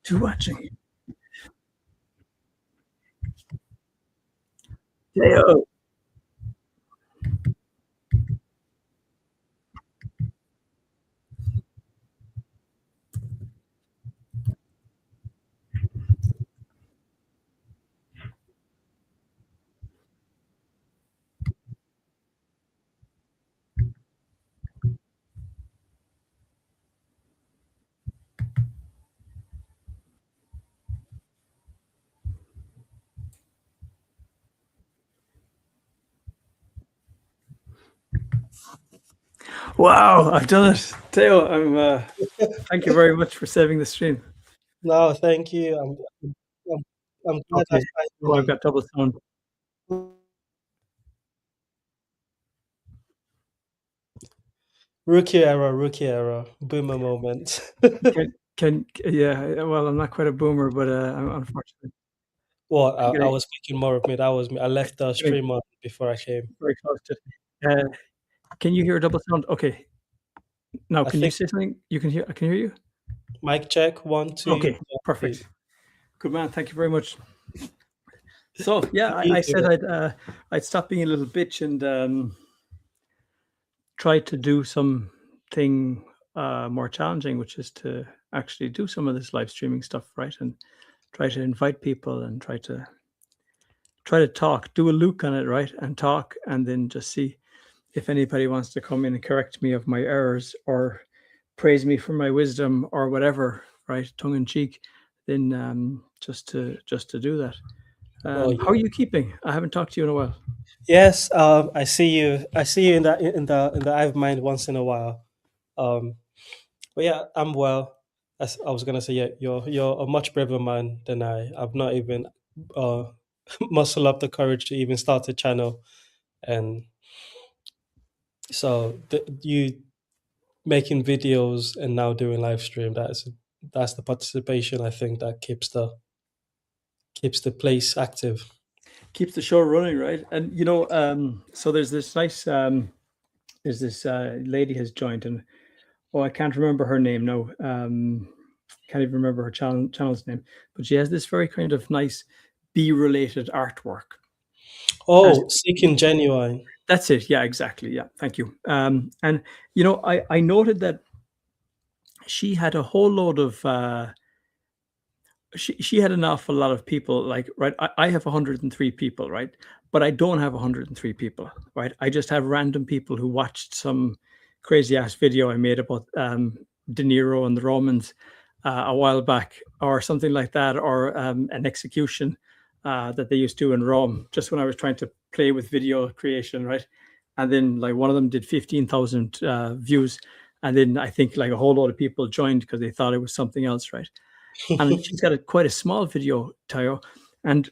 to watching. Teo. Wow, I've done it. Teo, thank you very much for saving the stream. No, thank you. I'm, I'm glad Okay. I Oh, I've finally. got double sound. Rookie era, boomer moment. Yeah, well, I'm not quite a boomer, but unfortunately, Well, I'm I getting, was speaking more of me. That was me. I left the getting stream on before I came. very close to it. Can you hear double sound? Okay. Now, I can you think say something? I can hear you. mic check, 1, 2. Okay, perfect. Good man. Thank you very much. So yeah, How you I said doing? I'd stop being a little bitch and try to do something more challenging, which is to actually do some of this live streaming stuff, right? And try to invite people and try to talk, do a look on it, right? And talk, and then just see if anybody wants to come in and correct me of my errors or praise me for my wisdom or whatever, right? Tongue in cheek, then just to do that. Oh, How are you keeping? I haven't talked to you in a while. yes. I see you. I see you in the I've mind once in a while. Um, but yeah, I'm well. I was gonna say, yeah, you're a much braver man than I. I've not even uh muscle up the courage to even start a channel, and so you making videos and now doing live stream. That's the participation I think that keeps the place active. Keeps the show running, right? And so there's this lady has joined, and I can't remember her name now. Can't even remember her channel's name, but she has this very kind of nice bee related artwork. And Oh, seeking genuine. that's it. Yeah, exactly. Yeah, thank you. And I noted that she had a whole load of she had an awful lot of people, like, right. I have 103 people, right, but I don't have 103 people, right. I just have random people who watched some crazy ass video I made about De Niro and the Romans a while back, or something like that, or an execution that they used to in Rome, just when I was trying to play with video creation, right. And then, like, one of them did 15,000 views, and then I think like a whole lot of people joined because they thought it was something else, right. And she's got quite a small video, Tayo, and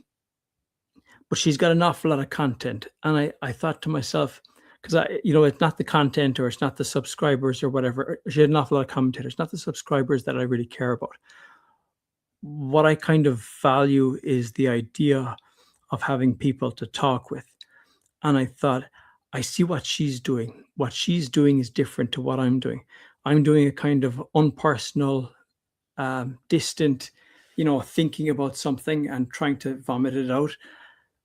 but she's got an awful lot of content. And I thought to myself, because it's not the content, or it's not the subscribers or whatever. She had an awful lot of commentators, not the subscribers that I really care about. What I kind of value is the idea of having people to talk with. And I thought, I see what she's doing. What she's doing is different to what I'm doing. I'm doing a kind of unpersonal, distant, thinking about something and trying to vomit it out.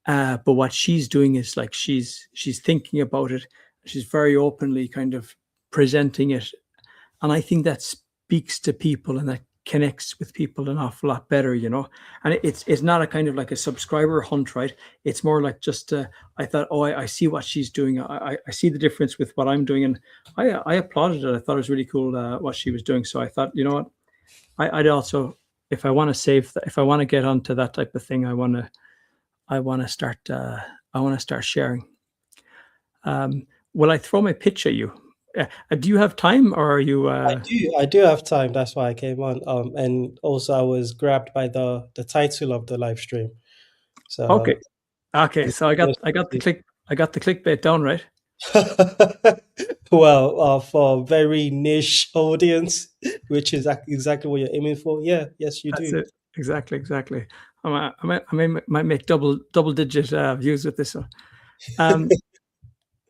But what she's doing is, like, she's thinking about it. She's very openly kind of presenting it, and I think that speaks to people and that connects with people an awful lot better. And it's not a kind of like a subscriber hunt, right? It's more like just I thought, oh, I see what she's doing. I see the difference with what I'm doing, and I applauded it. I thought it was really cool what she was doing. So I thought, you know what, I'd also, if I want to if I want to get onto that type of thing, I want to start sharing. Will I throw my pitch at you? Do you have time, or are you? I do have time. That's why I came on. And also I was grabbed by the title of the live stream. So Okay. Okay. I'm So I got the clickbait down, right? well, for a very niche audience, which is exactly what you're aiming for. Yeah, yes, you That's do. it. Exactly. I might make double digit views with this one.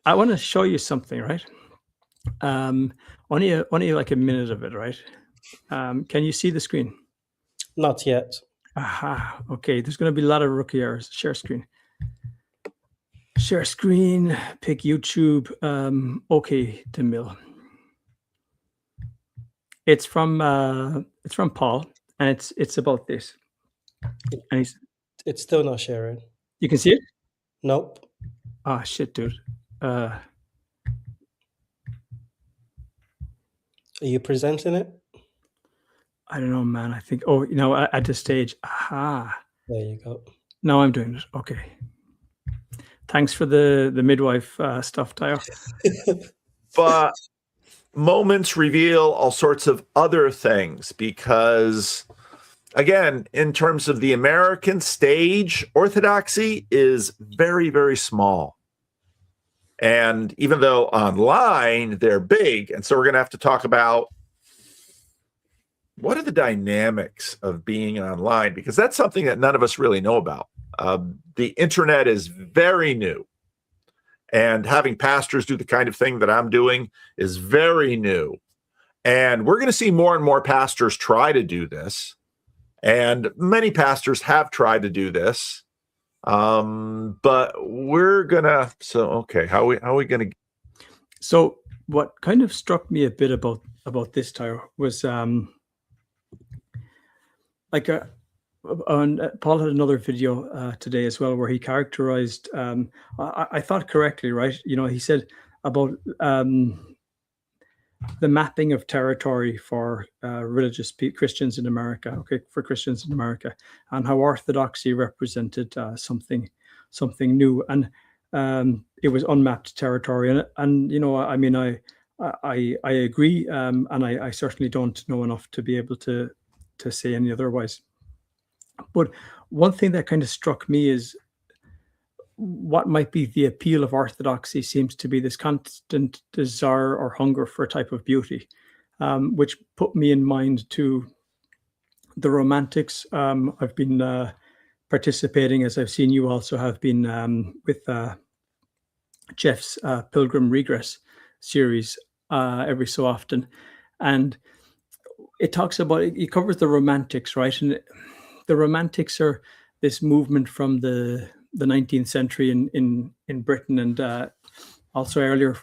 I want to show you something, right? Only like a minute of it, right? Can you see the screen? Not yet. Aha. Okay. There's going to be a lot of rookie errors. Share screen. Share screen. Pick YouTube. Okay, DeMille. It's from Paul, and it's about this. And It's still not sharing. you can see it. Nope. Ah, shit, dude. Are you presenting it? I don't know, man. I think. Oh, at this stage. Aha. There you go. Now I'm doing it. Okay. Thanks for the midwife stuff, Tayo. But moments reveal all sorts of other things because, again, in terms of the American stage, Orthodoxy is very, very small. And even though online they're big, and so we're going to have to talk about what are the dynamics of being online, because that's something that none of us really know about. The internet is very new. And having pastors do the kind of thing that I'm doing is very new. And we're going to see more and more pastors try to do this. And many pastors have tried to do this. But we're going to, okay, how are we going to? So what kind of struck me a bit about this, Tyro, was Paul had another video today as well where he characterized, I thought correctly, right? He said about the mapping of territory for religious Christians in America, for Christians in America, and how Orthodoxy represented something new, and it was unmapped territory, and I mean, I agree, and I certainly don't know enough to be able to say any otherwise. But one thing that kind of struck me is what might be the appeal of Orthodoxy seems to be this constant desire or hunger for a type of beauty, which put me in mind to the Romantics. I've been participating, as I've seen you also have been, with Jeff's Pilgrim Regress series every so often. And it talks about, it covers the Romantics, right? And the Romantics are this movement from the 19th century in Britain and also earlier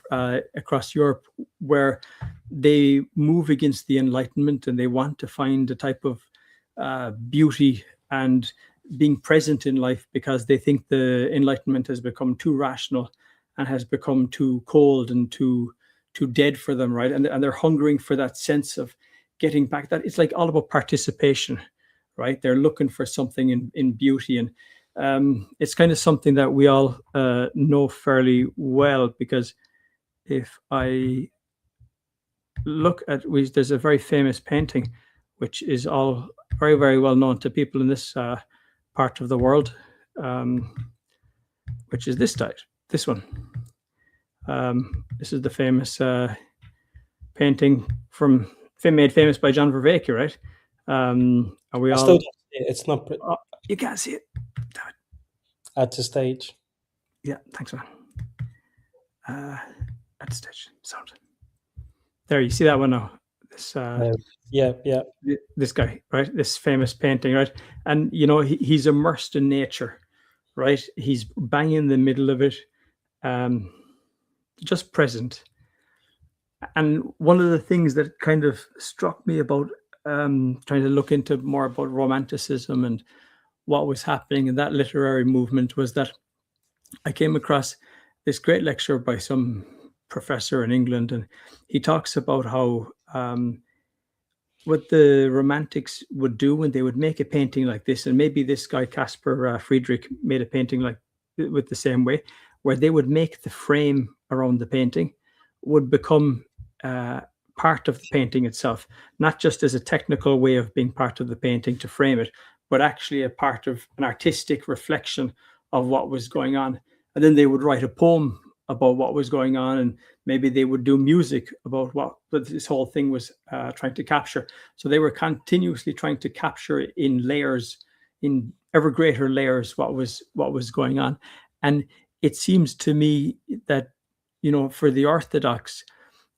across Europe, where they move against the Enlightenment and they want to find a type of beauty and being present in life because they think the Enlightenment has become too rational and has become too cold and too dead for them, right? And they're hungering for that sense of getting back. That it's like all about participation, right? They're looking for something in beauty, and it's kind of something that we all know fairly well, because if I look at, there's a very famous painting which is all very, very well known to people in this part of the world, which is this one. This is the famous painting made famous by John Vervaeke, right? Are we all? Still don't see it. It's not. You can't see it. At the stage. Yeah, thanks, man. At the stage, sound. There, you see that one now. This. Yeah. This guy, right? This famous painting, right? And he's immersed in nature, right? He's bang in the middle of it, just present. And one of the things that kind of struck me about trying to look into more about Romanticism and what was happening in that literary movement was that I came across this great lecture by some professor in England, and he talks about how what the Romantics would do when they would make a painting like this, and maybe this guy Caspar Friedrich made a painting like with the same way, where they would make the frame around the painting would become part of the painting itself, not just as a technical way of being part of the painting to frame it, but actually a part of an artistic reflection of what was going on. And then they would write a poem about what was going on, and maybe they would do music about what this whole thing was trying to capture. So they were continuously trying to capture in layers, in ever greater layers, what was going on. And it seems to me that, for the Orthodox,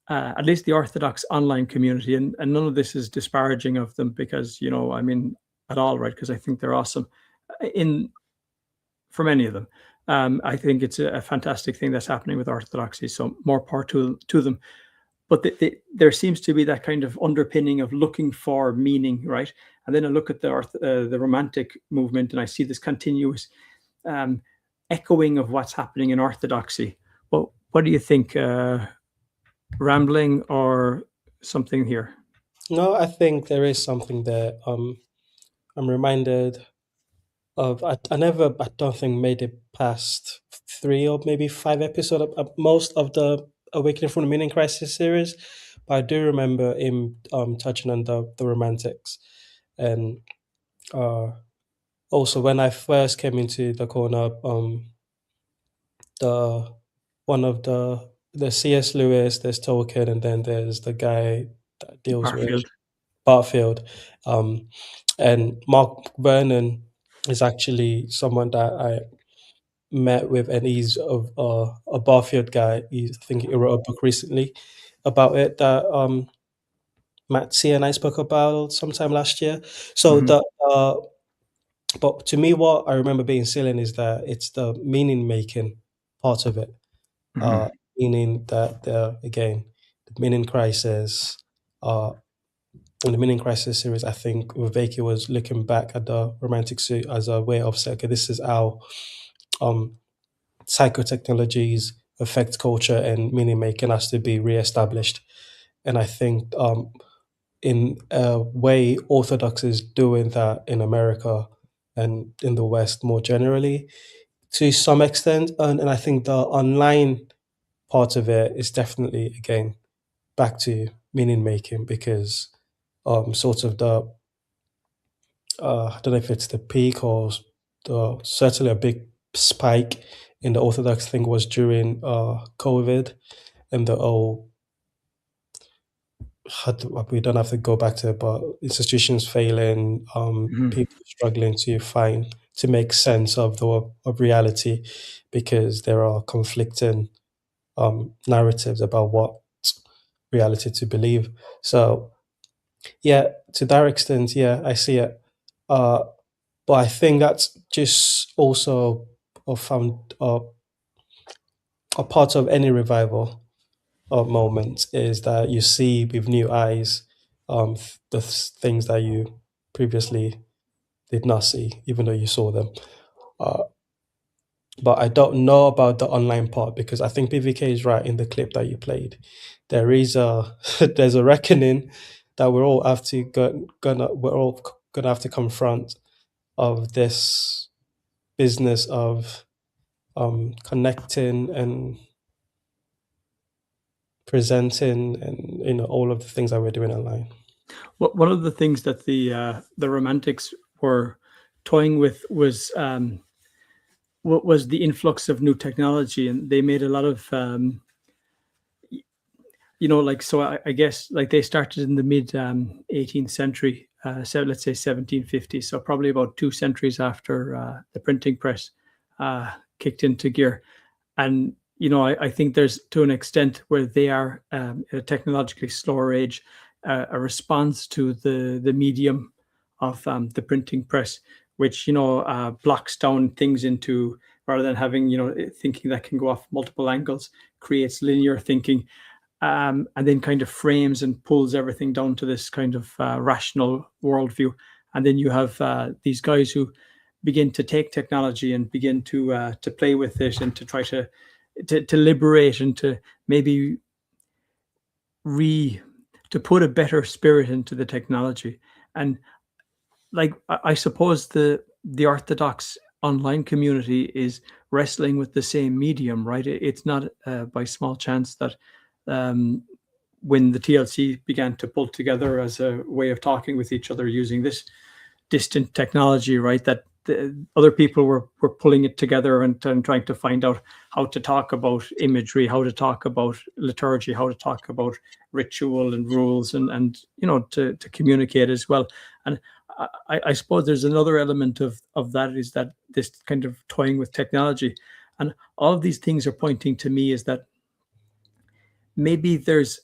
at least the Orthodox online community, and none of this is disparaging of them, because, I mean, at all, right? Because I think they're awesome in for many of them. I think it's a fantastic thing that's happening with Orthodoxy. So more power to them. But there seems to be that kind of underpinning of looking for meaning, right? And then I look at the Romantic movement, and I see this continuous um, echoing of what's happening in Orthodoxy. Well, what do you think? Rambling or something here? No, I think there is something there. I'm reminded of I don't think made it past 3 or maybe 5 episodes at most of the Awakening from the Meaning Crisis series, but I do remember him touching on the Romantics, and uh, also when I first came into the corner, the one of the C.S. Lewis, there's Tolkien, and then there's the guy that deals with Barfield. Barfield, and Mark Vernon is actually someone that I met with, and he's a Barfield guy. I think he wrote a book recently about it that Matt C and I spoke about sometime last year. So Mhm. but to me, what I remember being silly is that it's the meaning making part of it, uh, Mhm. meaning that again the meaning crisis. Uh, in the meaning crisis series, I think Viveki was looking back at the romantic suit as a way of saying, okay, this is how um, psychotechnologies affect culture and meaning making has to be reestablished. And I think in a way, Orthodox is doing that in America and in the West more generally to some extent. And I think the online part of it is definitely, again, back to meaning making because sort of I don't know if it's the peak or certainly a big spike in the Orthodox thing was during COVID and the we don't have to go back to it, but institutions failing, Mhm. people struggling to make sense of of reality because there are conflicting narratives about what reality to believe. So yeah, to that extent, yeah, I see it. Uh, but I think that's just also found a part of any revival moment is that you see with new eyes things that you previously did not see, even though you saw them. Uh, but I don't know about the online part because I think PVK is right in the clip that you played. There is a there's a reckoning that we're all gonna have to confront of this business of connecting and presenting and all of the things that we're doing online. One of the things that the Romantics were toying with was what was the influx of new technology, and they made a lot of like so. I guess like they started in the mid 18th century, so let's say 1750. So probably about 2 centuries after the printing press kicked into gear. And I think there's to an extent where they are at a technologically slower age, a response to the medium of the printing press, which blocks down things into rather than having thinking that can go off multiple angles, creates linear thinking, and then kind of frames and pulls everything down to this kind of rational worldview. And then you have these guys who begin to take technology and begin to play with it and to try to liberate and to maybe re to put a better spirit into the technology. And like I suppose the Orthodox online community is wrestling with the same medium, right? It's not by small chance that um, when the TLC began to pull together as a way of talking with each other using this distant technology, right? That the other people were pulling it together and trying to find out how to talk about imagery, how to talk about liturgy, how to talk about ritual and rules, and to communicate as well. And I suppose there's another element of that is that this kind of toying with technology, and all of these things are pointing to me is that maybe that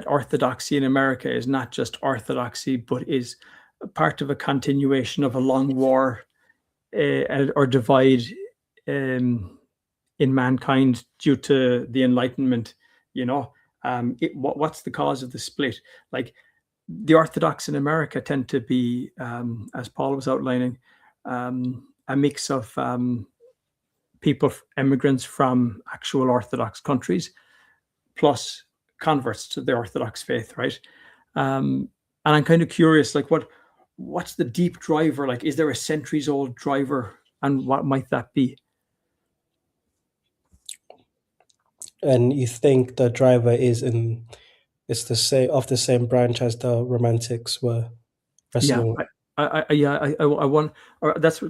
orthodoxy in America is not just orthodoxy, but is part of a continuation of a long war or divide in mankind due to the Enlightenment. You know, what's the cause of the split? Like the Orthodox in America tend to be, as Paul was outlining, a mix of people, immigrants from actual Orthodox countries, plus converts to the Orthodox faith, right? And I'm kind of curious, like, what's the deep driver? Like, is there a centuries-old driver, and what might that be? And you think the driver is the same branch as the Romantics were Yeah, wrestling? I want, or that's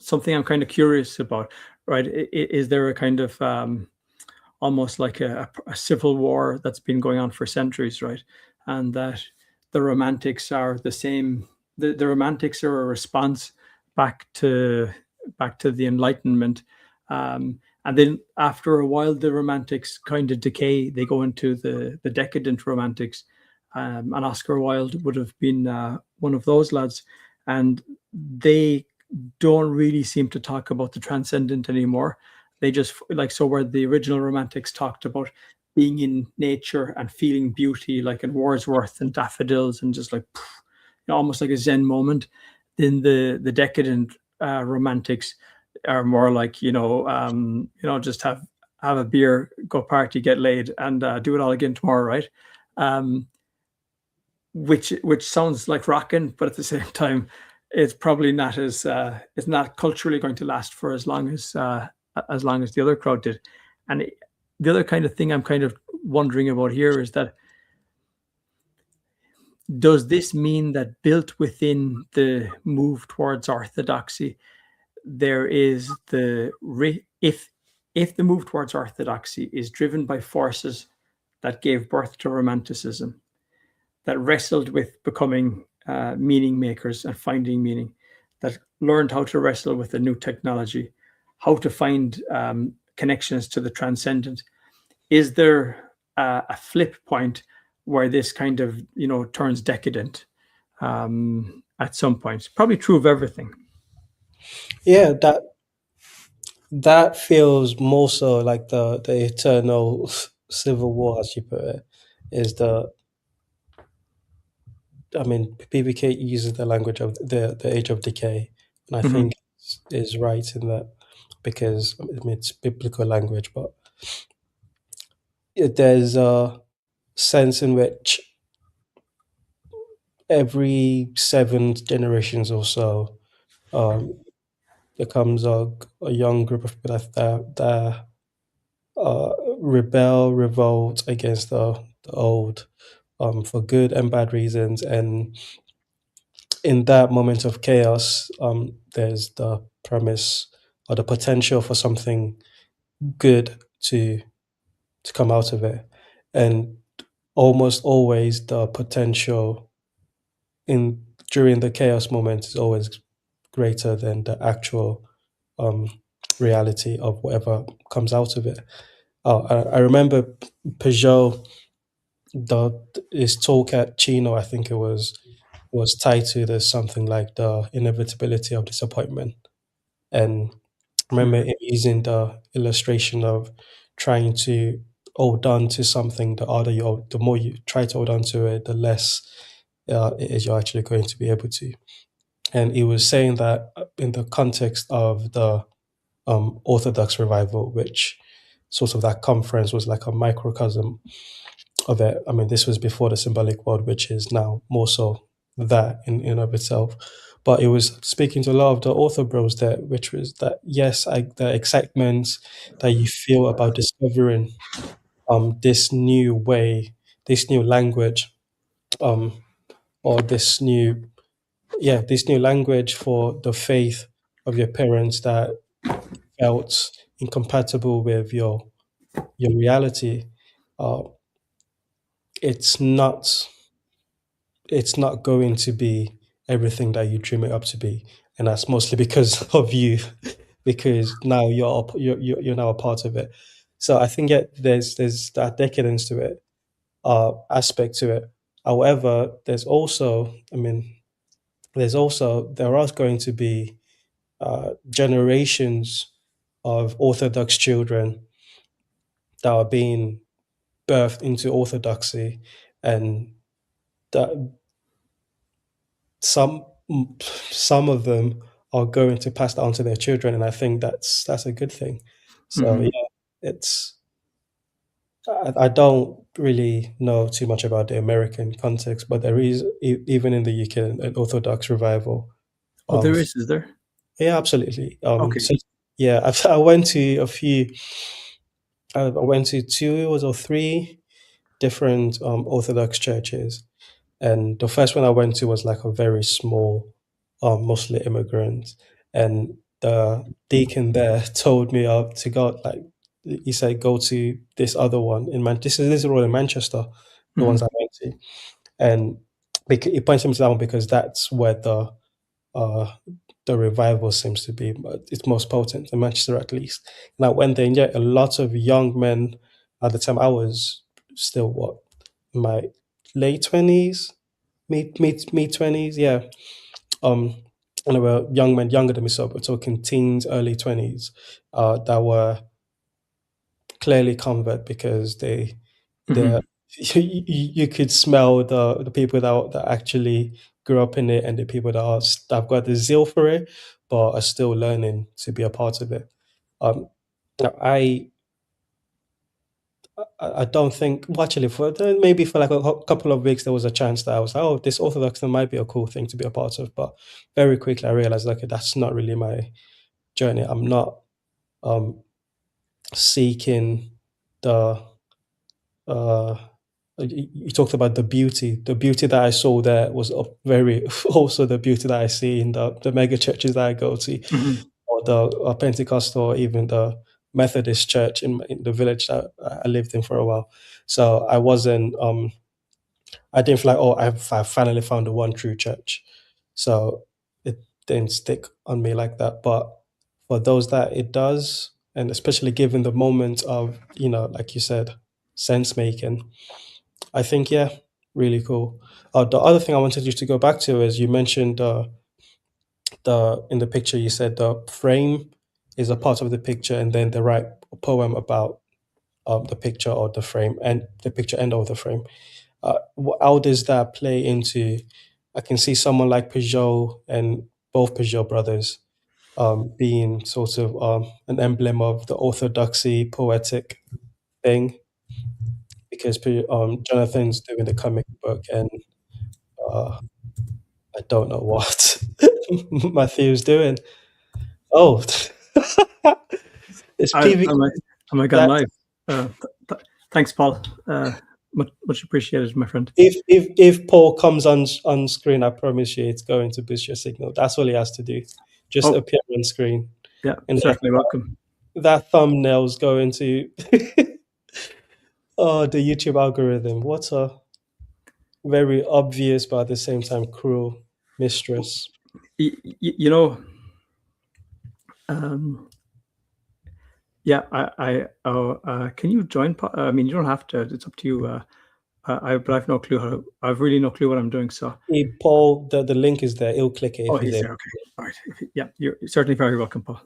something I'm kind of curious about, right? Is there a kind of almost like a civil war that's been going on for centuries, right? And that the Romantics are the same. The Romantics are a response back to the Enlightenment, and then after a while, the Romantics kind of decay. They go into the decadent Romantics, and Oscar Wilde would have been one of those lads, and they don't really seem to talk about the transcendent anymore. They just like, so where the original Romantics talked about being in nature and feeling beauty, like in Wordsworth and daffodils, and just like, you know, almost like a Zen moment. Then the decadent Romantics are more like, just have a beer, go party, get laid, and do it all again tomorrow, right? Um, which sounds like rocking, but at the same time, it's probably not it's not culturally going to last for as long as the other crowd did. And the other kind of thing I'm kind of wondering about here is that, does this mean that built within the move towards orthodoxy, there is if the move towards orthodoxy is driven by forces that gave birth to romanticism, that wrestled with becoming meaning makers and finding meaning, that learned how to wrestle with the new technology, how to find connections to the transcendent. Is there a flip point where this kind of, turns decadent at some point? Probably true of everything. Yeah, that feels more so like the eternal civil war, as you put it. Is the I mean, PBK uses the language of the age of decay, and I Mhm. think is right in that, because I mean, it's biblical language, but there's a sense in which every 7 generations or so, um, there comes a young group of people that revolt against the old, for good and bad reasons. And in that moment of chaos, there's the premise or the potential for something good to come out of it. And almost always the potential in during the chaos moment is always greater than the actual um, reality of whatever comes out of it. Oh, I remember Peugeot, his talk at Chino, I think it was titled as something like the inevitability of disappointment. And I remember Mhm. him using the illustration of trying to hold on to something. The more you try to hold on to it, the less it is you're actually going to be able to. And he was saying that in the context of the Orthodox revival, which sort of that conference was like a microcosm of it. I mean, this was before the symbolic world, which is now more so that in of itself. But it was speaking to a lot of the author bros there, which was that yes, the excitement that you feel about discovering this new way, this new language, um, or this new language for the faith of your parents that felt incompatible with your reality. Uh, it's not it's not going to be everything that you dream it up to be, and that's mostly because of you, because now you're now a part of it. So I think, yeah, there's that decadence to it, aspect to it. However, there's also, I mean, there are going to be generations of Orthodox children that are being birthed into Orthodoxy, and that some some of them are going to pass that on to their children, and I think that's a good thing. So Mhm. yeah, it's I don't really know too much about the American context, but there is even in the UK an Orthodox revival Oh, there of is there? yeah, absolutely. Okay. So yeah, I went to a few. I went to two or three different Orthodox churches, and the first one I went to was like a very small Muslim immigrant, and the deacon there told me to go. Like he said, go to this other one in This is all in Manchester, the ones Mhm. I went to, and he pointed me to that one because that's where uh, the revival seems to be. It's most potent in Manchester, at least. And I went there, and yeah, a lot of young men. At the time, I was still what, in my late 20s, mid 20s, yeah. Um, and there were young men younger than me, so we're talking teens, early 20s, that were clearly convert because they Mhm. you could smell the people that actually grew up in it, and the people that have got the zeal for it but are still learning to be a part of it. Um, now I don't think, well, actually, for maybe for like a couple of weeks there was a chance that I was like, oh, this Orthodox thing might be a cool thing to be a part of, but very quickly I realized, okay, that's not really my journey. I'm not um seeking the uh you talked about the beauty. The beauty that I saw there was very also the beauty that I see in the mega churches that I go to, Mhm. or the Pentecostal, or even the Methodist church in the village that I lived in for a while. So I didn't feel like, oh, I finally found the one true church. So it didn't stick on me like that. But for those that it does, and especially given the moment of, like you said, sense making, I think, yeah, really cool. The other thing I wanted you to go back to is you mentioned the in the picture you said the frame is a part of the picture, and then they write a poem about the picture or the frame, and the picture end of the frame. How does that play into? I can see someone like Peugeot and both Peugeot brothers being sort of an emblem of the orthodoxy poetic thing, because Jonathan's doing the comic book, and uh, I don't know what Matthew's doing. Oh, it's PV. Am I gone That live? Thanks, Paul. Much appreciated, my friend. if Paul comes on screen, I promise you, it's going to boost your signal. That's all he has to do. Just Oh, appear on screen, yeah, and certainly welcome. that thumbnail's going to oh, the YouTube algorithm. What a very obvious but at the same time cruel mistress. You know, um, yeah, can you join? I mean, you don't have to. It's up to you. But I've no clue how. I've really no clue what I'm doing. So, Hey, Paul, the link is there. He'll click it oh, if he's he's able. there. Okay, all right. Yeah, you're certainly very welcome, Paul.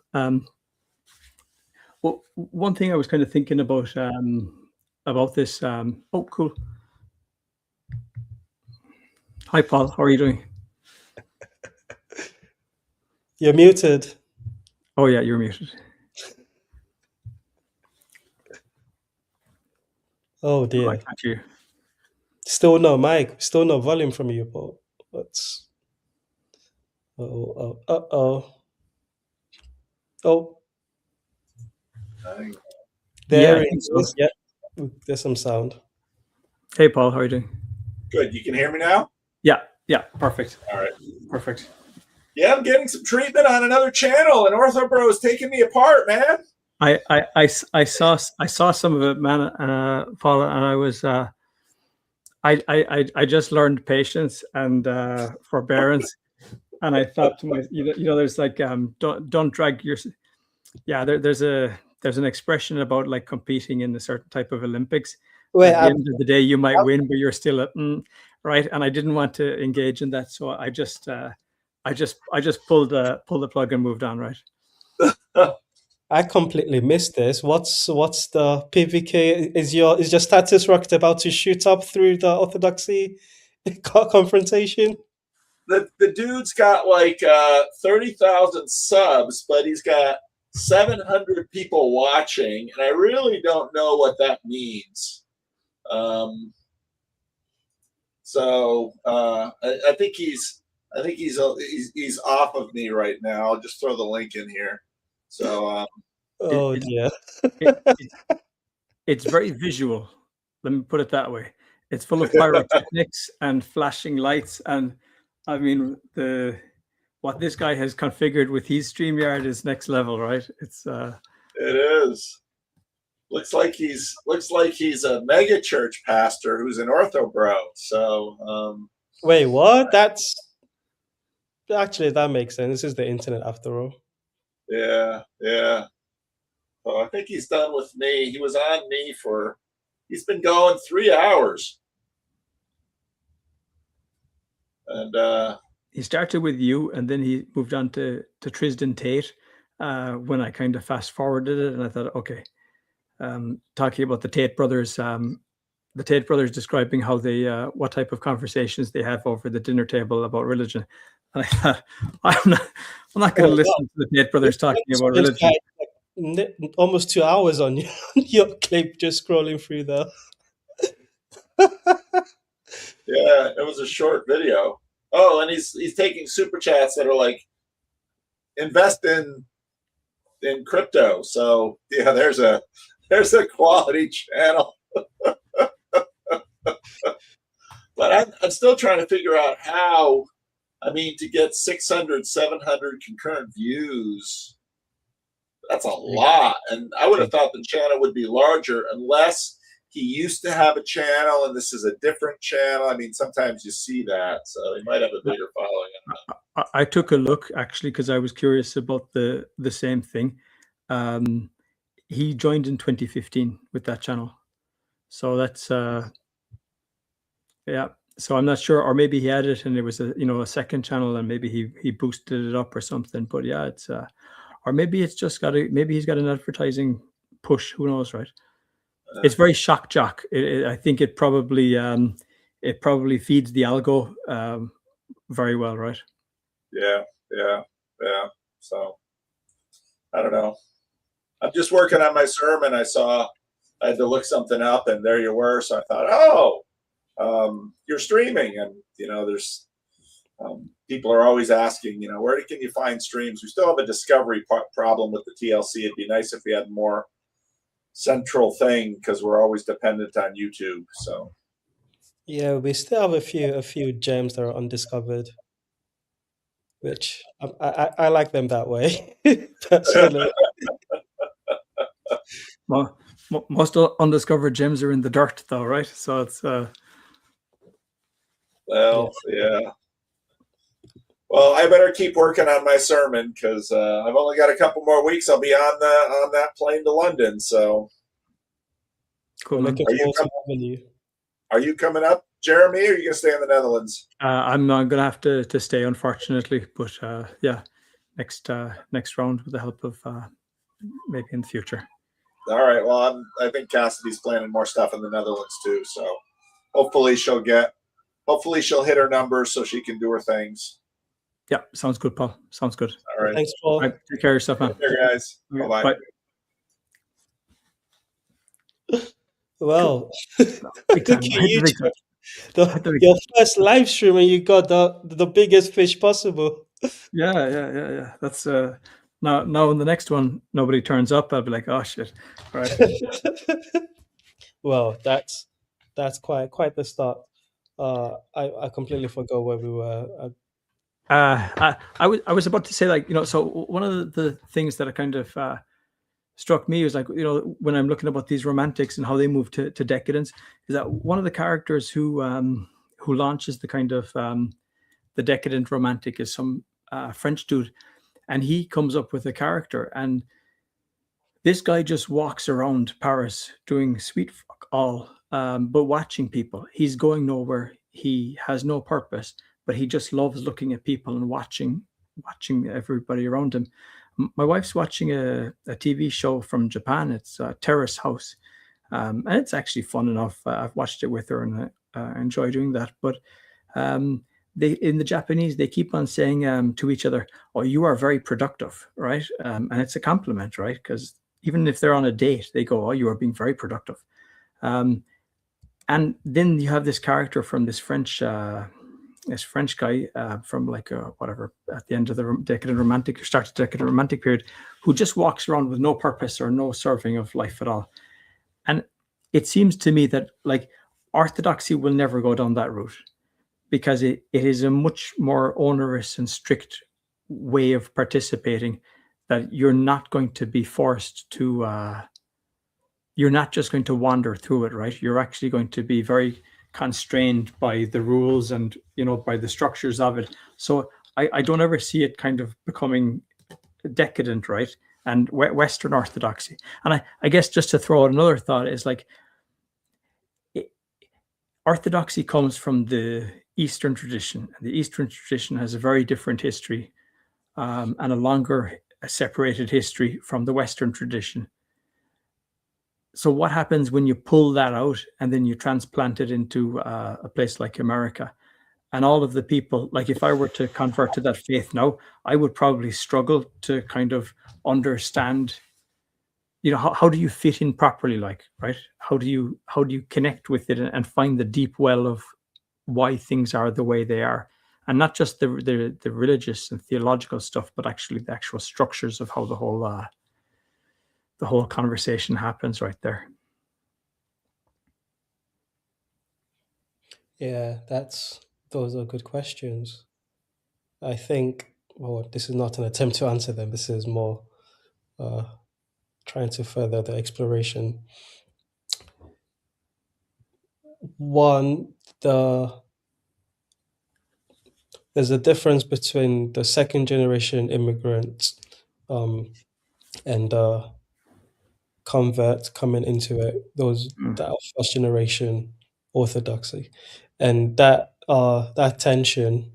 Well, one thing I was kind of thinking about this. Oh, cool. Hi, Paul. How are you doing? You're muted. Oh, yeah, you're muted. Oh No, I dear. can't hear you. Still no mic. Still no volume from you, Paul. What's oh. Oh, Yeah, there I it think so. is. Yep. There's some sound. Hey, Paul. How are you doing? Good. You can hear me now? Yeah, yeah, perfect. All right. Perfect. Yeah, I'm getting some treatment on another channel, and Ortho Bro's taking me apart, man. I saw some of it, man, Paul, and I was I just learned patience and forbearance, and I thought to myself, there's like don't drag your yeah there's an expression about like competing in a certain type of Olympics. Wait, At the end of the day, you might win, but you're still right. And I didn't want to engage in that, so I just I just pulled the plug and moved on, right? I completely missed this. What's the PVK? Is your status rocket about to shoot up through the Orthodoxy confrontation? The dude's got like 30,000 subs, but he's got 700 people watching, and I really don't know what that means. I think he's off of me right now. I'll just throw the link in here. So Oh dear. It's very visual. Let me put it that way. It's full of pyrotechnics and flashing lights, and I mean what this guy has configured with his StreamYard is next level, right? It's it is. Looks like he's a mega church pastor who's an ortho bro. So wait, what? That's actually that makes sense. This is the internet after all. Yeah. Well, I think he's done with me. He was on me he's been going 3 hours. And he started with you, and then he moved on to Tristan Tate when I kind of fast forwarded it, and I thought, okay, talking about the Tate brothers describing how they what type of conversations they have over the dinner table about religion, and I thought, I'm not going to listen to the Tate brothers talking about religion. Almost 2 hours on your clip, just scrolling through the. Yeah, it was a short video. Oh, and he's taking super chats that are like, invest in crypto. So yeah, there's a quality channel. But I'm still trying to figure out how. I mean, to get 600, 700 concurrent views, that's a lot. And I would have thought the channel would be larger unless he used to have a channel and this is a different channel. I mean, sometimes you see that. So he might have a bigger following. I took a look, actually, because I was curious about the same thing. He joined in 2015 with that channel. So that's, yeah. So I'm not sure, or maybe he had it and it was a second channel and maybe he boosted it up or something. But yeah, it's, or maybe it's just maybe he's got an advertising push. Who knows, right? It's very shock jock. I think it probably feeds the algo very well, right? Yeah. So I don't know. I'm just working on my sermon. I had to look something up, and there you were. So I thought, you're streaming, and there's people are always asking, where can you find streams? We still have a discovery problem with the TLC. It'd be nice if we had more central thing because we're always dependent on YouTube. So yeah, we still have a few gems that are undiscovered, which I like them that way. Personally. Well, most undiscovered gems are in the dirt, though, right? So it's yeah. Well, I better keep working on my sermon because I've only got a couple more weeks. I'll be on that plane to London. So cool. Looking forward to having you. Are you coming up, Jeremy? Or are you going to stay in the Netherlands? I'm going to have to stay, unfortunately. But yeah, next round with the help of maybe in the future. All right. Well, I think Cassidy's planning more stuff in the Netherlands too. So hopefully she'll hit her numbers so she can do her things. Yeah, sounds good, Paul. Sounds good. All right. Thanks, Paul. All right, take care of yourself, man. Take care, guys. Bye-bye. Bye. Well, look at you, your first live stream, and you got the biggest fish possible. Yeah. That's now in the next one, nobody turns up. I'll be like, oh shit, right. Well, that's quite the start. I completely forgot where we were. I was about to say, like, so one of the things that kind of struck me was like, when I'm looking about these romantics and how they move to decadence, is that one of the characters who launches the kind of the decadent romantic is some French dude, and he comes up with a character, and this guy just walks around Paris doing sweet fuck all, but watching people. He's going nowhere. He has no purpose, but he just loves looking at people and watching everybody around him. My wife's watching a TV show from Japan. It's Terrace House, and it's actually fun enough. I've watched it with her, and I enjoy doing that. But they, in the Japanese, they keep on saying to each other, "Oh, you are very productive," right? And it's a compliment, right? Because even if they're on a date, they go, "Oh, you are being very productive." And then you have this character from this French guy from like whatever, at the end of the decadent romantic or start of decadent romantic period, who just walks around with no purpose or no serving of life at all. And it seems to me that like orthodoxy will never go down that route, because it is a much more onerous and strict way of participating, that you're not going to be forced to you're not just going to wander through it, right? You're actually going to be very constrained by the rules and, by the structures of it. So I don't ever see it kind of becoming decadent, right? And Western orthodoxy. And I guess just to throw out another thought is like, orthodoxy comes from the Eastern tradition. The Eastern tradition has a very different history, and a longer separated history from the Western tradition. So what happens when you pull that out and then you transplant it into a place like America? And all of the people, like if I were to convert to that faith now, I would probably struggle to kind of understand, how do you fit in properly, like, right? How do you connect with it and find the deep well of why things are the way they are? And not just the religious and theological stuff, but actually the actual structures of how the whole conversation happens right there. Yeah, those are good questions. I think, well, this is not an attempt to answer them. This is more trying to further the exploration. One, there's a difference between the second generation immigrants and converts coming into it, those that are first generation orthodoxy, and that tension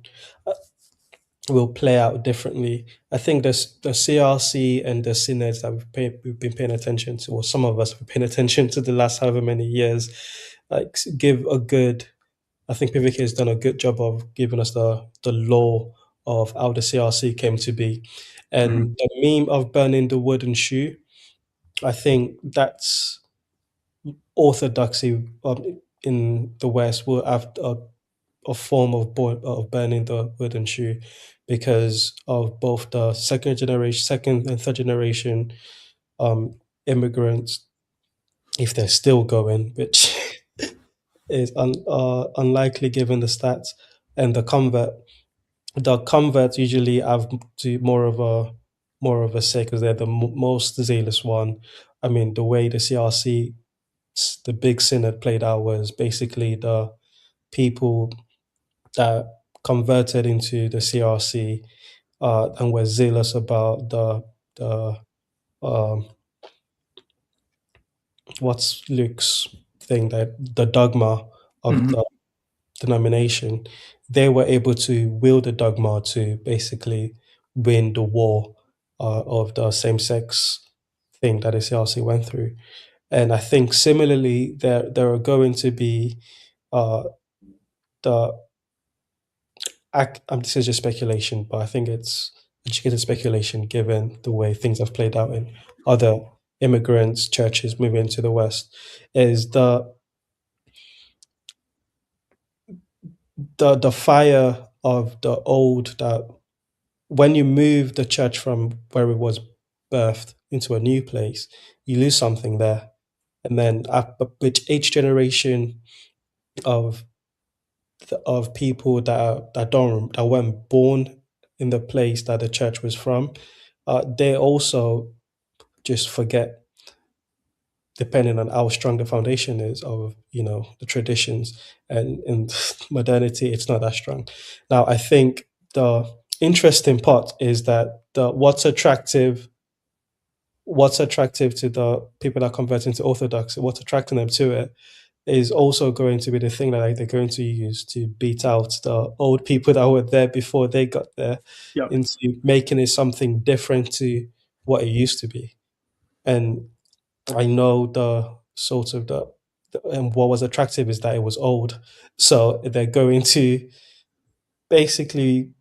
will play out differently. I think the CRC and the synods that we've been paying attention to, or some of us have been paying attention to the last however many years, like give a good. I think PVK has done a good job of giving us the law of how the CRC came to be, and the meme of burning the wooden shoe. I think that's orthodoxy in the West will have a form of burning the wooden shoe, because of both the second and third generation immigrants, if they're still going, which is unlikely given the stats, and the convert. The converts usually have more of a say, because they're the most zealous one. I mean, the way the CRC, the big synod played out, was basically the people that converted into the CRC and were zealous about the what's Luke's thing, that the dogma of the denomination. They were able to wield the dogma to basically win the war of the same-sex thing that the CRC went through. And I think similarly, there are going to be the this is just speculation, but I think it's educated speculation given the way things have played out in other immigrants, churches moving to the West, is the fire of the old, that when you move the church from where it was birthed into a new place, you lose something there. And then with each generation of people that weren't born in the place that the church was from, they also just forget, depending on how strong the foundation is of the traditions, and in modernity it's not that strong. Now I think the interesting part is that what's attractive to the people that convert into Orthodoxy, what's attracting them to it, is also going to be the thing that like, they're going to use to beat out the old people that were there before they got there, Yeah. into making it something different to what it used to be. And I know the sort of and what was attractive is that it was old. So they're going to basically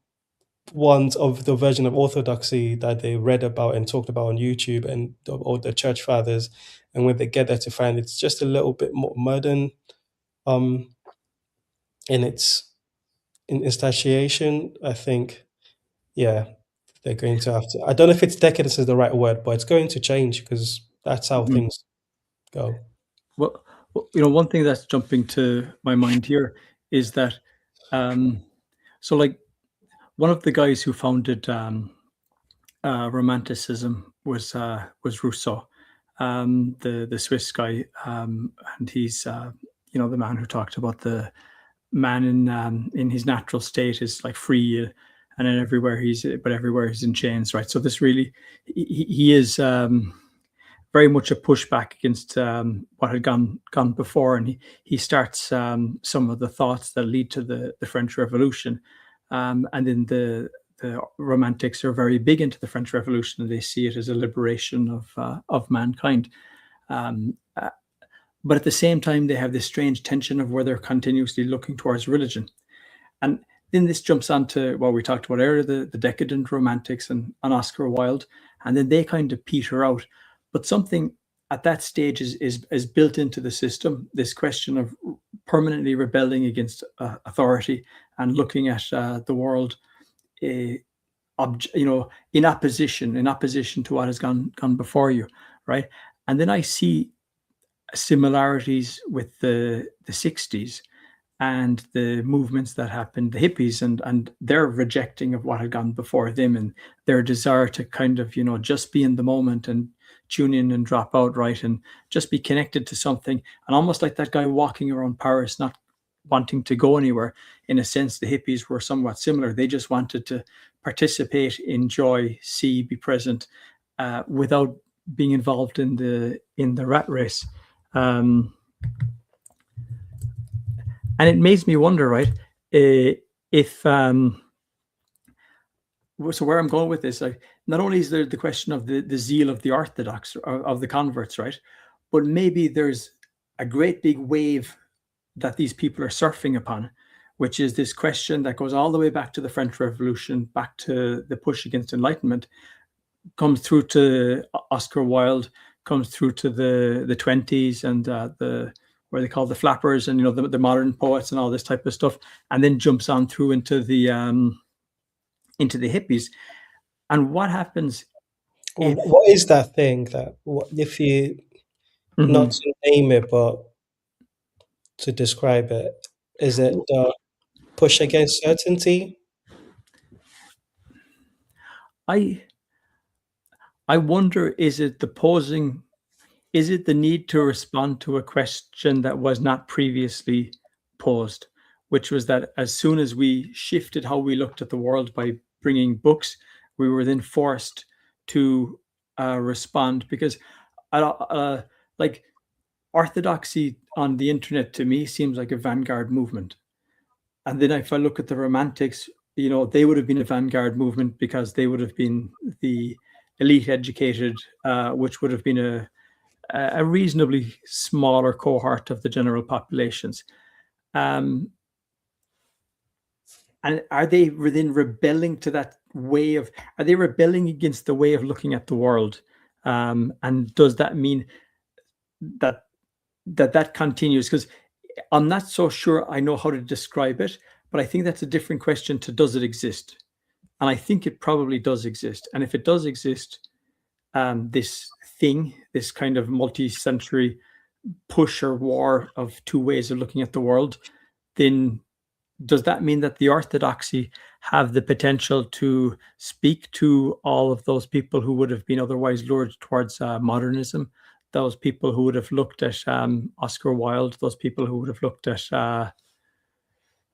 want of the version of Orthodoxy that they read about and talked about on YouTube and all the church fathers. And when they get there to find it's just a little bit more modern um, in its instantiation, I think, yeah, they're going to have to. I don't know if it's decadence is the right word, but it's going to change because that's how things go. Well, one thing that's jumping to my mind here is that, so like one of the guys who founded Romanticism was Rousseau, the Swiss guy, and he's the man who talked about the man in his natural state is like free, and then everywhere he's in chains, right? So this really he is very much a pushback against what had gone before, and he starts some of the thoughts that lead to the French Revolution, and then the Romantics are very big into the French Revolution, and they see it as a liberation of mankind. But at the same time, they have this strange tension of where they're continuously looking towards religion. And then this jumps onto what we talked about earlier, the decadent Romantics and Oscar Wilde, and then they kind of peter out. But something at that stage is built into the system, this question of permanently rebelling against authority and looking at the world in opposition to what has gone before you, right? And then I see similarities with the 60s and the movements that happened, the hippies and their rejecting of what had gone before them, and their desire to kind of just be in the moment and tune in and drop out, right, and just be connected to something. And almost like that guy walking around Paris not wanting to go anywhere, in a sense the hippies were somewhat similar. They just wanted to participate, enjoy, see, be present, without being involved in the rat race. And it makes me wonder, right, if so where I'm going with this, like, not only is there the question of the zeal of the Orthodox, of the converts, right, but maybe there's a great big wave that these people are surfing upon, which is this question that goes all the way back to the French Revolution, back to the push against Enlightenment, comes through to Oscar Wilde, comes through to the 20s and the where they call the flappers and the modern poets and all this type of stuff, and then jumps on through into the hippies. And what happens what is that thing that if you not to name it but to describe it, is it the push against certainty? I wonder, is it the need to respond to a question that was not previously posed, which was that as soon as we shifted how we looked at the world by bringing books, we were then forced to respond, because like orthodoxy on the internet to me seems like a vanguard movement. And then if I look at the Romantics, they would have been a vanguard movement because they would have been the elite educated, which would have been a reasonably smaller cohort of the general populations. And are they then rebelling to that way of, are they rebelling against the way of looking at the world? And does that mean that continues? Because I'm not so sure I know how to describe it, but I think that's a different question to does it exist? And I think it probably does exist. And if it does exist, this kind of multi-century push or war of two ways of looking at the world, then does that mean that the Orthodoxy have the potential to speak to all of those people who would have been otherwise lured towards modernism, those people who would have looked at Oscar Wilde, those people who would have looked at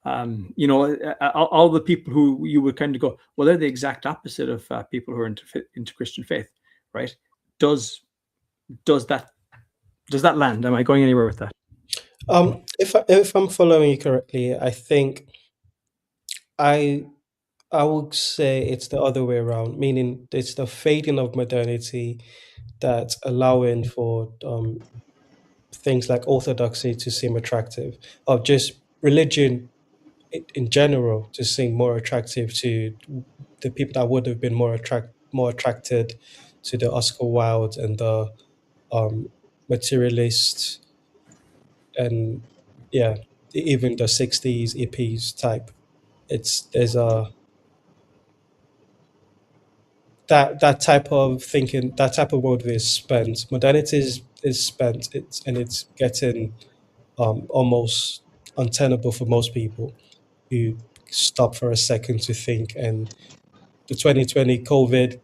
all the people who you would kind of go, well, they're the exact opposite of people who are into Christian faith, right? Does that land? Am I going anywhere with that? If I'm following you correctly, I think I I would say it's the other way around, meaning it's the fading of modernity that's allowing for things like orthodoxy to seem attractive, or just religion in general to seem more attractive to the people that would have been more attracted to the Oscar Wilde and the materialist and yeah, even the '60s EPs type. It's there's a that type of thinking, that type of worldview is spent. Modernity is spent. It's getting almost untenable for most people who stop for a second to think. And the 2020 COVID,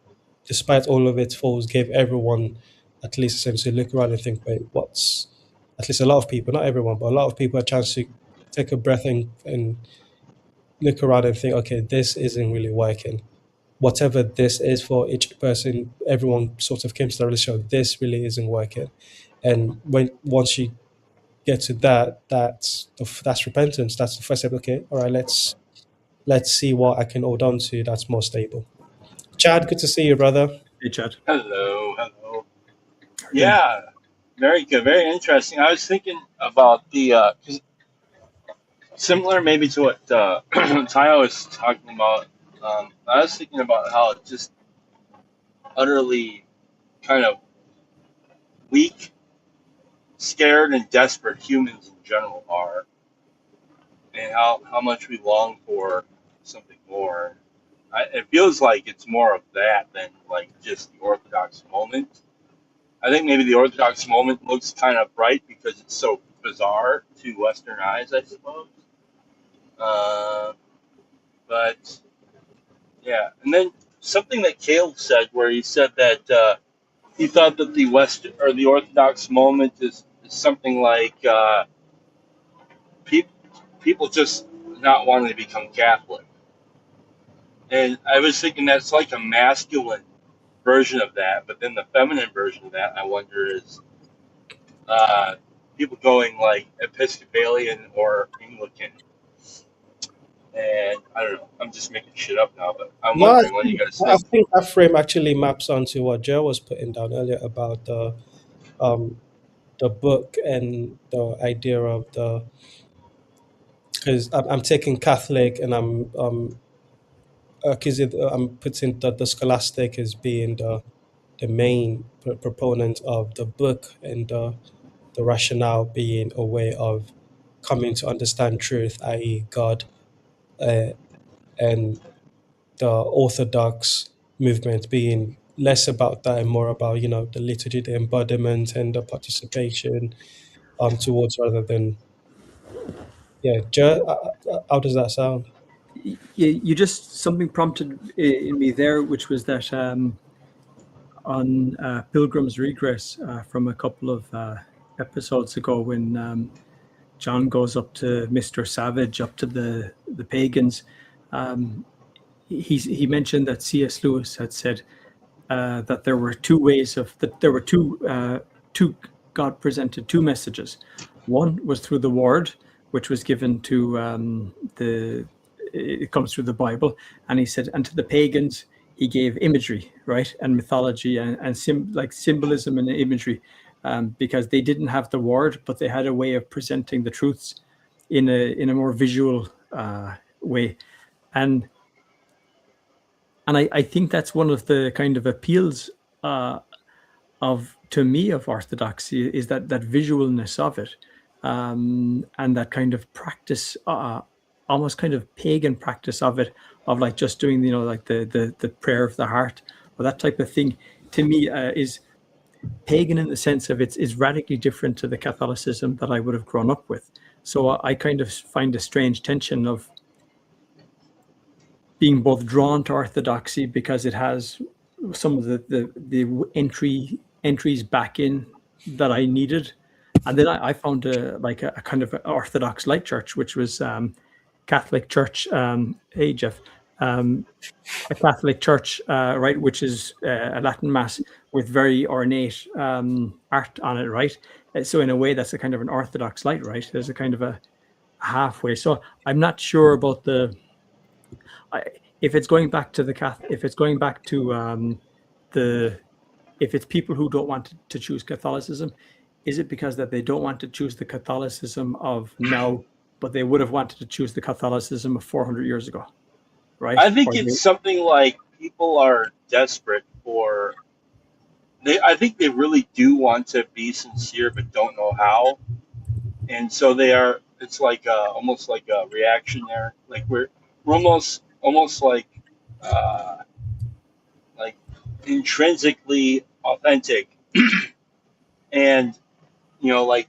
despite all of its faults, gave everyone at least a sense to look around and think, wait, what's at least a lot of people, not everyone, but a lot of people a chance to take a breath and look around and think, okay, this isn't really working. Whatever this is for each person, everyone sort of came to the realization this really isn't working. And when once you get to that, that's repentance. That's the first step. Okay, all right, let's see what I can hold on to that's more stable. Chad, good to see you, brother. Hey, Chad. Hello, hello. Then Yeah, very good, very interesting. I was thinking about the 'cause similar maybe to what Tayo was talking about. I was thinking about how just utterly kind of weak, scared, and desperate humans in general are, and how much we long for something more. It feels like it's more of that than like just the Orthodox moment. I think maybe the Orthodox moment looks kind of bright because it's so bizarre to Western eyes, I suppose. Uh, but yeah, and then something that Caleb said, where he said that he thought that the West or the Orthodox moment is something like pe- people just not wanting to become Catholic, and I was thinking that's like a masculine version of that, but then the feminine version of that, I wonder, is uh, people going like Episcopalian or Anglican. And I don't know. I'm just making shit up now, but I'm No, wondering what do you guys I think? think that frame actually maps onto what Joe was putting down earlier about um, the book and the idea of the, because I'm taking Catholic and I'm putting the scholastic as being the main proponent of the book, and the rationale being a way of coming to understand truth, i.e., God, uh, and the Orthodox movement being less about that and more about the liturgy, the embodiment, and the participation towards rather than yeah. How does that sound? you just something prompted in me there, which was that on Pilgrim's Regress from a couple of episodes ago when John goes up to Mr. Savage, up to the pagans. He mentioned that C.S. Lewis had said that there were two ways of that there were two God presented two messages. One was through the Word, which was given to the it comes through the Bible, and he said, and to the pagans he gave imagery, right, and mythology and like symbolism and imagery, because they didn't have the Word, but they had a way of presenting the truths in a more visual way, and I think that's one of the kind of appeals of to me of orthodoxy is that visualness of it, and that kind of practice, almost kind of pagan practice of it, of like just doing like the prayer of the heart or that type of thing. To me, is pagan in the sense of it's is radically different to the Catholicism that I would have grown up with. So I kind of find a strange tension of being both drawn to orthodoxy because it has some of the entries back in that I needed, and then I found a kind of orthodox light church, which was Catholic Church. Hey Jeff, a Catholic church, right, which is a Latin mass with very ornate art on it, right? So in a way, that's a kind of an Orthodox light, right? There's a kind of a halfway. So I'm not sure about if it's going back to the Catholic, if it's going back to the if it's people who don't want to choose Catholicism, is it because that they don't want to choose the Catholicism of now, but they would have wanted to choose the Catholicism of 400 years ago, right? I think it's something like people are desperate for. I think they really do want to be sincere, but don't know how, and so they are. It's like almost like a reaction there. Like we're almost uh, like intrinsically authentic, and like,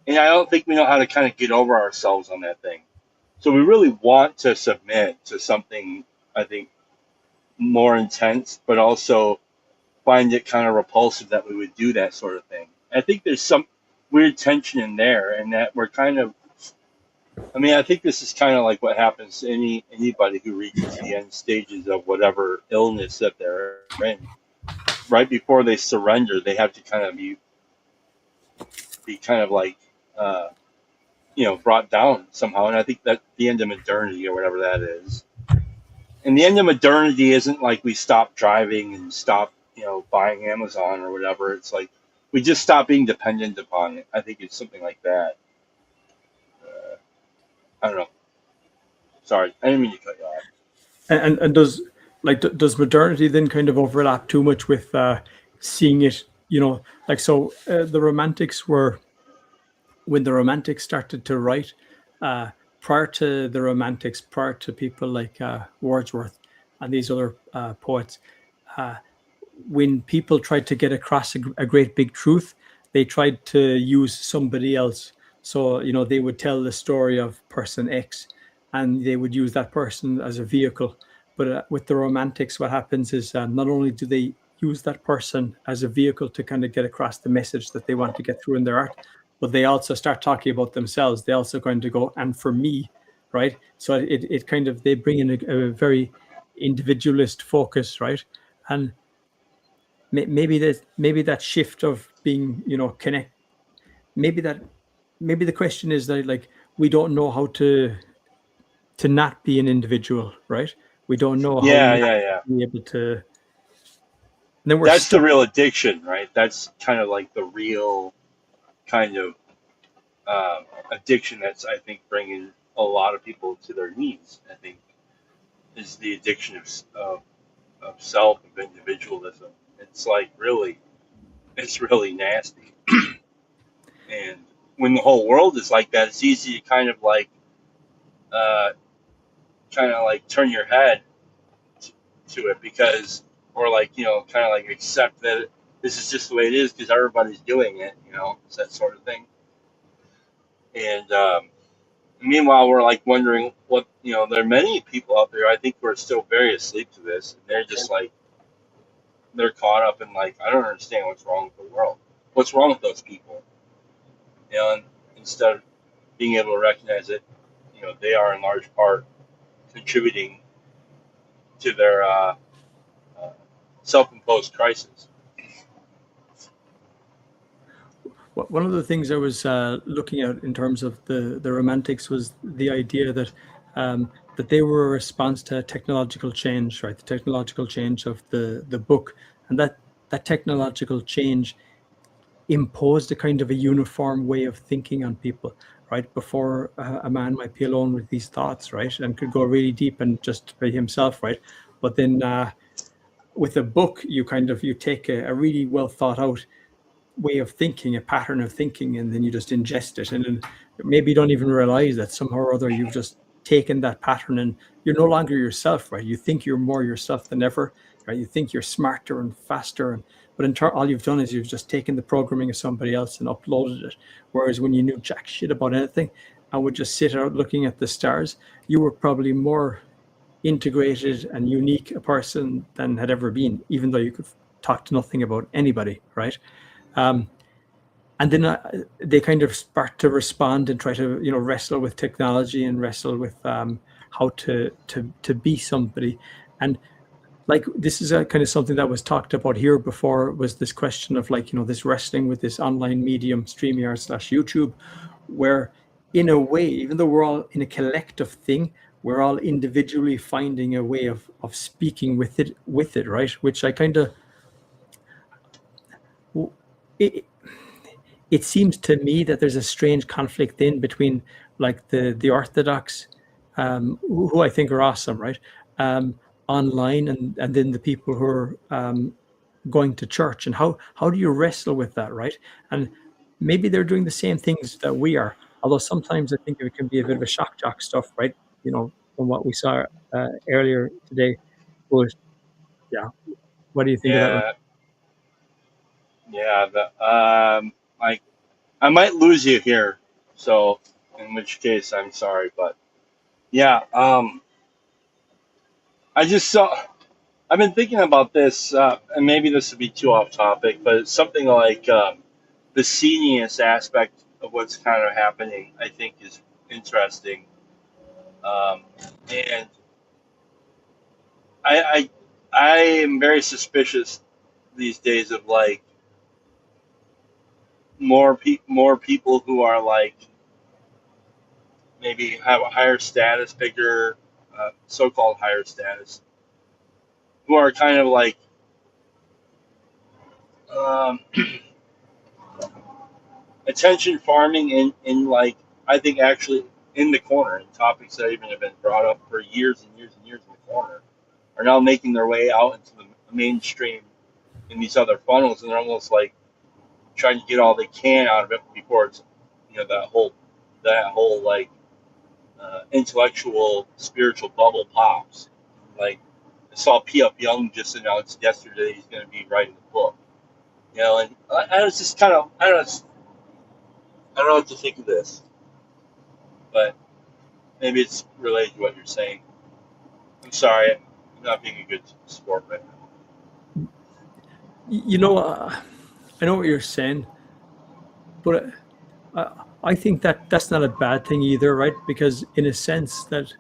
and I don't think we know how to kind of get over ourselves on that thing. So we really want to submit to something, I think, more intense, but also find it kind of repulsive that we would do that sort of thing. I think there's some weird tension in there, and that we're kind of. I mean, I think this is kind of like what happens to anybody who reaches the end stages of whatever illness that they're in. Right before they surrender, they have to kind of be kind of like brought down somehow. And I think that the end of modernity or whatever that is. And the end of modernity isn't like we stop driving and stop buying Amazon or whatever. It's like we just stop being dependent upon it. I think it's something like that. I don't know. Sorry, I didn't mean to cut you off. And does modernity then kind of overlap too much with seeing it? The Romantics were, when the Romantics started to write, prior to the Romantics, prior to people like Wordsworth and these other poets, when people tried to get across a great big truth, they tried to use somebody else. So, they would tell the story of person X and they would use that person as a vehicle. But with the Romantics, what happens is not only do they use that person as a vehicle to kind of get across the message that they want to get through in their art, but they also start talking about themselves. They also going to go, and for me, right? So it kind of, they bring in a very individualist focus, right? And maybe that shift of being, connect, maybe the question is that, like, we don't know how to not be an individual, right? We don't know how to be able to. That's the real addiction, right? That's kind of like the real kind of addiction that's, I think, bringing a lot of people to their knees. I think is the addiction of self, of individualism. It's like it's really nasty. And when the whole world is like that, it's easy to kind of like turn your head to it because, or like, kind of like accept that this is just the way it is because everybody's doing it, it's that sort of thing. And meanwhile, we're like wondering what, there are many people out there, I think, who are still very asleep to this. And they're just like, they're caught up in like, I don't understand what's wrong with the world. What's wrong with those people? And instead of being able to recognize it, they are in large part contributing to their self-imposed crisis. One of the things I was looking at in terms of the Romantics was the idea that that they were a response to technological change, right? The technological change of the book, and that technological change imposed a kind of a uniform way of thinking on people, right? Before a man might be alone with these thoughts, right, and could go really deep and just be himself, right? But then with a book, you take a really well thought out way of thinking, a pattern of thinking, and then you just ingest it, and then maybe you don't even realize that somehow or other you've just taken that pattern and you're no longer yourself, right? You think you're more yourself than ever, right? You think you're smarter and faster, but in turn, all you've done is you've just taken the programming of somebody else and uploaded it. Whereas when you knew jack shit about anything and would just sit out looking at the stars, you were probably more integrated and unique a person than had ever been, even though you could talk to nothing about anybody, right? And then they kind of start to respond and try to, wrestle with technology and wrestle with how to be somebody. And like, this is a kind of something that was talked about here before, was this question of like, this wrestling with this online medium, StreamYard/YouTube, where in a way, even though we're all in a collective thing, we're all individually finding a way of speaking with it, right? Which I kind of, it seems to me that there's a strange conflict in between like the Orthodox, who I think are awesome, right? Online, and then the people who are going to church, and how do you wrestle with that, right? And maybe they're doing the same things that we are, although sometimes I think it can be a bit of a shock jock stuff, right? From what we saw earlier today. But yeah, what do you think of that? Yeah, yeah. Like, I might lose you here, so in which case I'm sorry, but yeah. I just saw. I've been thinking about this, and maybe this would be too off topic, but it's something like the senius aspect of what's kind of happening. I think is interesting, and I, I am very suspicious these days of like more people who are like maybe have a higher status, bigger, so-called higher status, who are kind of like um, attention farming in like, I think actually in the corner, in topics that even have been brought up for years and years and years in the corner, are now making their way out into the mainstream in these other funnels, and they're almost like trying to get all they can out of it before it's, that whole like intellectual spiritual bubble pops. Like, I saw P.F. Young just announced yesterday he's going to be writing a book. And I was just kind of, I don't know what to think of this, but maybe it's related to what you're saying. I'm sorry, I'm not being a good sport right now. I know what you're saying, but I think that that's not a bad thing either, right? Because in a sense that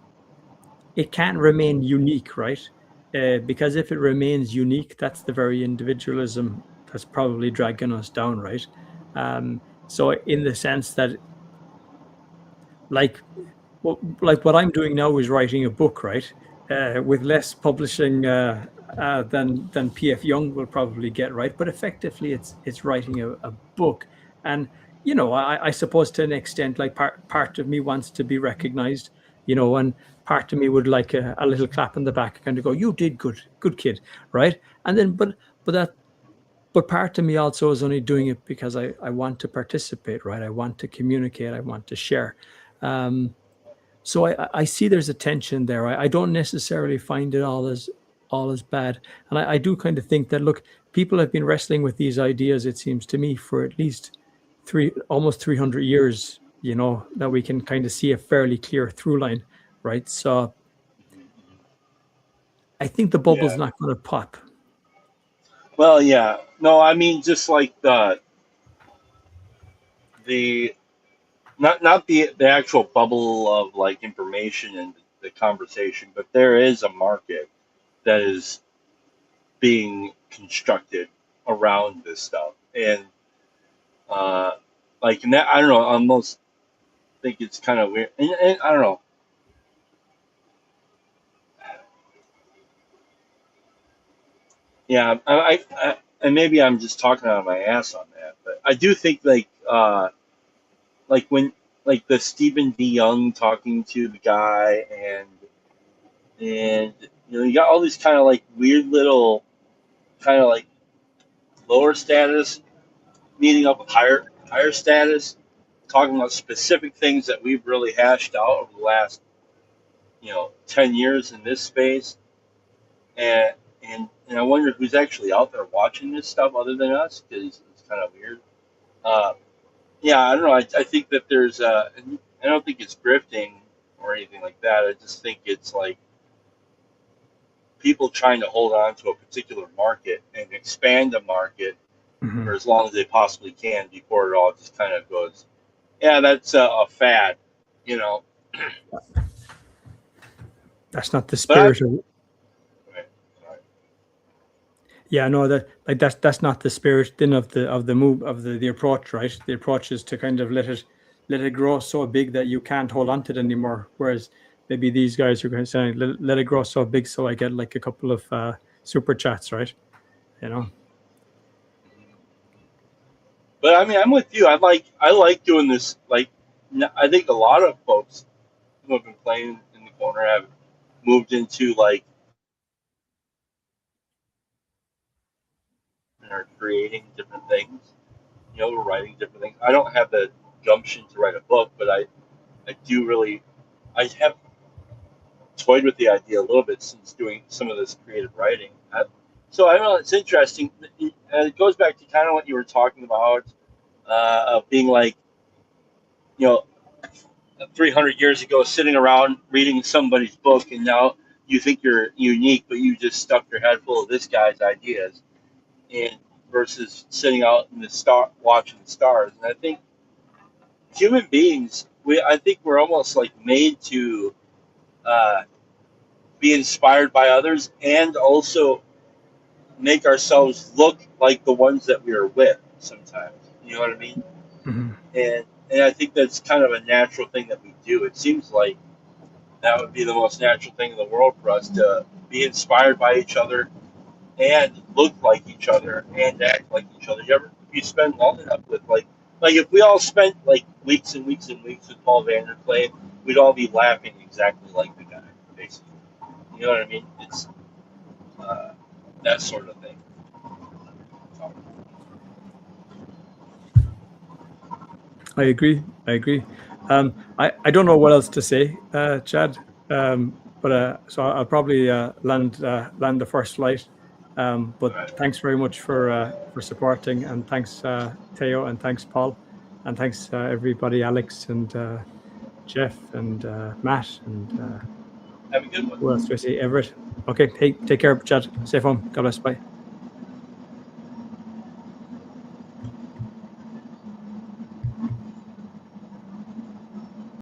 it can't remain unique, right? Because if it remains unique, that's the very individualism that's probably dragging us down, right? So in the sense that, like, what I'm doing now is writing a book, right? With less publishing than P.F. Young will probably get, right? But effectively, it's writing a book, and I suppose to an extent, like part of me wants to be recognized, and part of me would like a little clap in the back, kind of go, "You did good kid," right? And then, but part of me also is only doing it because I want to participate, right? I want to communicate, I want to share. So I see there's a tension there. I don't necessarily find it all as bad. And I do kind of think that, look, people have been wrestling with these ideas, it seems to me, for at least almost 300 years, that we can kind of see a fairly clear through line, right? So I think the bubble's Yeah. not going to pop. Well, yeah. No, I mean just like the not the actual bubble of like information and the conversation, but there is a market that is being constructed around this stuff, and uh, like, and that, I don't know, I almost think it's kind of weird, and I don't know. Yeah, and maybe I'm just talking out of my ass on that, but I do think like when like the Stephen D. Young talking to the guy, and you got all these kind of like weird little kind of like lower status meeting up with higher status, talking about specific things that we've really hashed out over the last 10 years in this space, and I wonder who's actually out there watching this stuff other than us, because it's kind of weird. Uh, yeah, I don't know. I think that there's I don't think it's grifting or anything like that. I just think it's like people trying to hold on to a particular market and expand the market for as long as they possibly can before it all just kind of goes, yeah, that's a fad, you know. That's not the But spirit of. right, sorry. Yeah, no, that's not the spirit then of the move of the approach, right? The approach is to kind of let it grow so big that you can't hold on to it anymore. Whereas maybe these guys are going to say, let it grow so big so I get like a couple of super chats, right? You know. But I mean, I'm with you. I like doing this. Like, I think a lot of folks who have been playing in the corner have moved into like and are creating different things. You know, we're writing different things. I don't have the gumption to write a book, but I do really. I have toyed with the idea a little bit since doing some of this creative writing. So I don't know. It's interesting. It goes back to kind of what you were talking about of being like, you know, 300 years ago, sitting around reading somebody's book, and now you think you're unique, but you just stuck your head full of this guy's ideas, and versus sitting out in the star, watching the stars. And I think human beings, I think we're almost like made to uh, be inspired by others, and also make ourselves look like the ones that we are with. Sometimes, you know what I mean? Mm-hmm. And I think that's kind of a natural thing that we do. It seems like that would be the most natural thing in the world for us to be inspired by each other and look like each other and act like each other. You spend long enough with like if we all spent like weeks and weeks and weeks with Paul Vanderklay, we'd all be laughing exactly like the guy, basically. You know what I mean? It's that sort of thing. I agree. I don't know what else to say, Chad. But so I'll probably land the first flight. But Right. thanks very much for supporting, and thanks Theo, and thanks Paul, and thanks everybody, Alex and Jeff and Matt and Have a good one. who else do I see? Everett. Okay, hey, take care, Chad. Safe home. God bless. Bye.